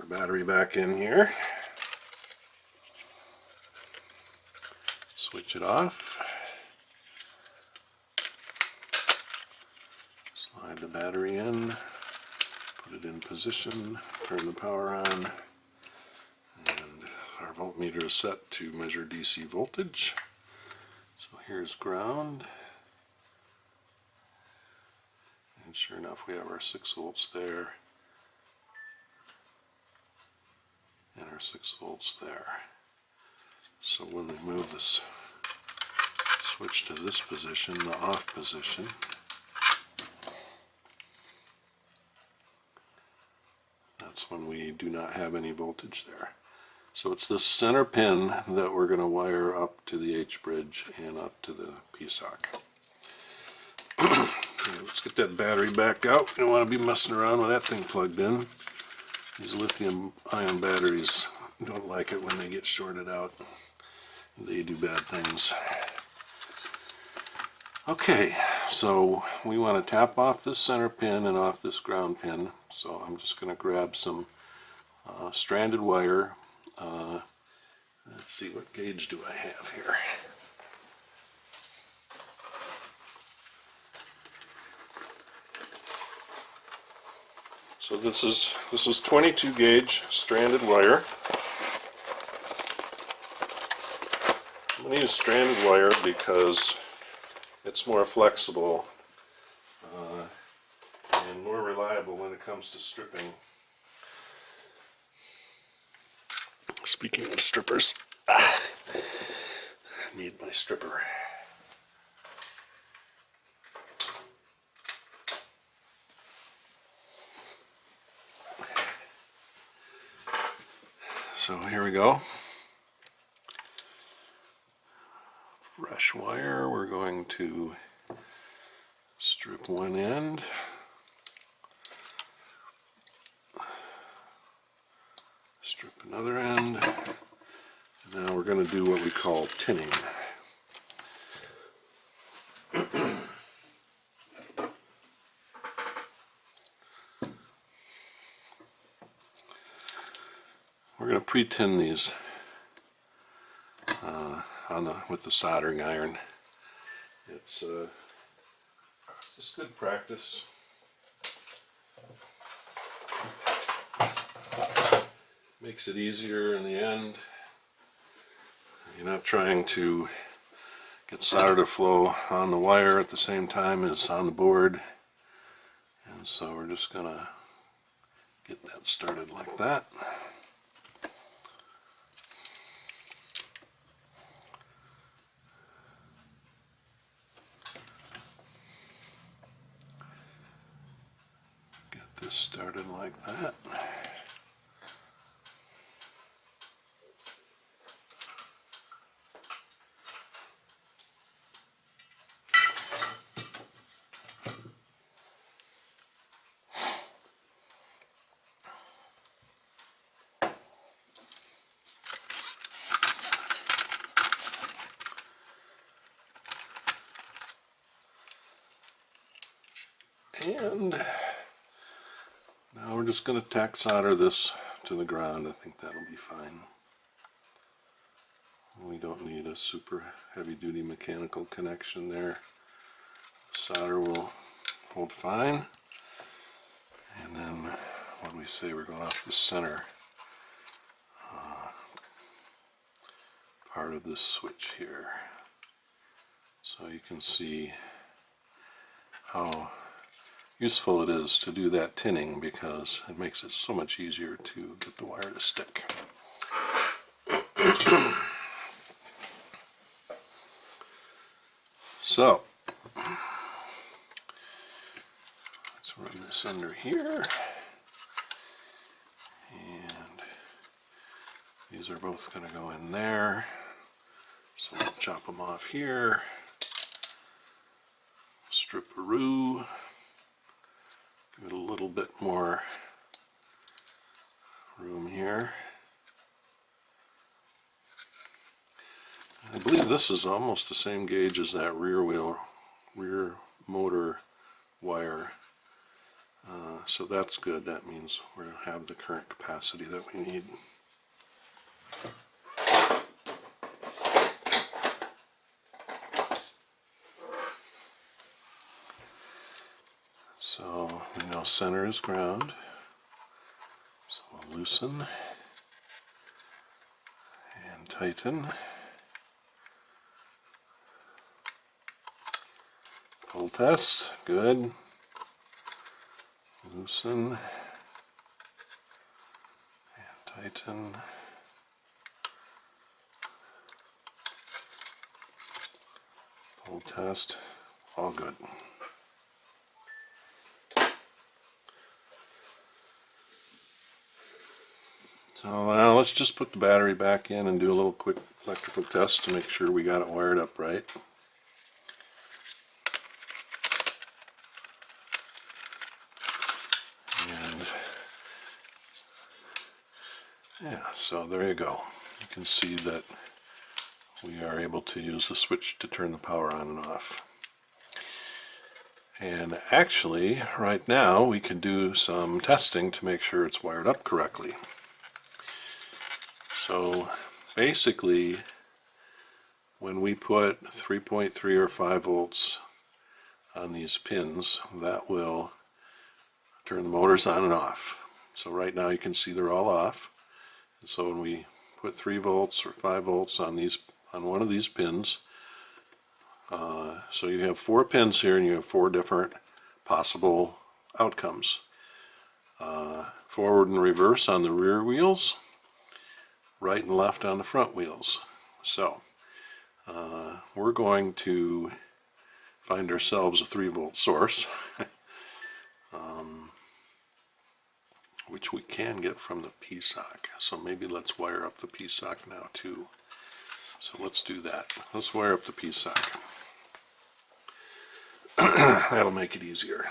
Battery back in here. Switch it off. Slide the battery in. Put it in position. Turn the power on. And our voltmeter is set to measure DC voltage. So here's ground. And sure enough, we have our 6 volts there. And our 6 volts there. So when we move this switch to this position, the off position, that's when we do not have any voltage there. So it's this center pin that we're going to wire up to the H-bridge and up to the P-socket. Okay, let's get that battery back out. We don't want to be messing around with that thing plugged in. These lithium-ion batteries don't like it when they get shorted out. They do bad things. Okay, so we want to tap off this center pin and off this ground pin. So I'm just going to grab some stranded wire. Let's see, what gauge do I have here? So this is 22 gauge stranded wire. I'm going to use stranded wire because it's more flexible and more reliable when it comes to stripping. Speaking of strippers, I need my stripper. So here we go. Fresh wire, we're going to strip one end. Strip another end. And now we're going to do what we call tinning. We're going to pre-tin these with the soldering iron. It's just good practice. Makes it easier in the end. You're not trying to get solder to flow on the wire at the same time as on the board. And so we're just going to get that started like that. Get this started like that. And now we're just going to tack solder this to the ground. I think that'll be fine. We don't need a super heavy-duty mechanical connection there. Solder will hold fine. And then what do we say? We're going off the center part of this switch here. So you can see how useful it is to do that tinning because it makes it so much easier to get the wire to stick. So let's run this under here, and these are both going to go in there, so we'll chop them off here, strip-a-roo. Give it a little bit more room here. I believe this is almost the same gauge as that rear motor wire. So that's good. That means we'll have the current capacity that we need. So we know center is ground. So we'll loosen and tighten. Pull test, good. Loosen and tighten. Pull test, all good. So now let's just put the battery back in and do a little quick electrical test to make sure we got it wired up right. And yeah, so there you go. You can see that we are able to use the switch to turn the power on and off. And actually, right now, we can do some testing to make sure it's wired up correctly. So basically, when we put 3.3 or 5 volts on these pins, that will turn the motors on and off. So right now you can see they're all off. And so when we put 3 volts or 5 volts on one of these pins, so you have 4 pins here and you have 4 different possible outcomes. Forward and reverse on the rear wheels, right and left on the front wheels. So we're going to find ourselves a 3-volt source, which we can get from the P-sock. So maybe let's wire up the P-sock now too. So let's do that. Let's wire up the P-sock. That'll make it easier.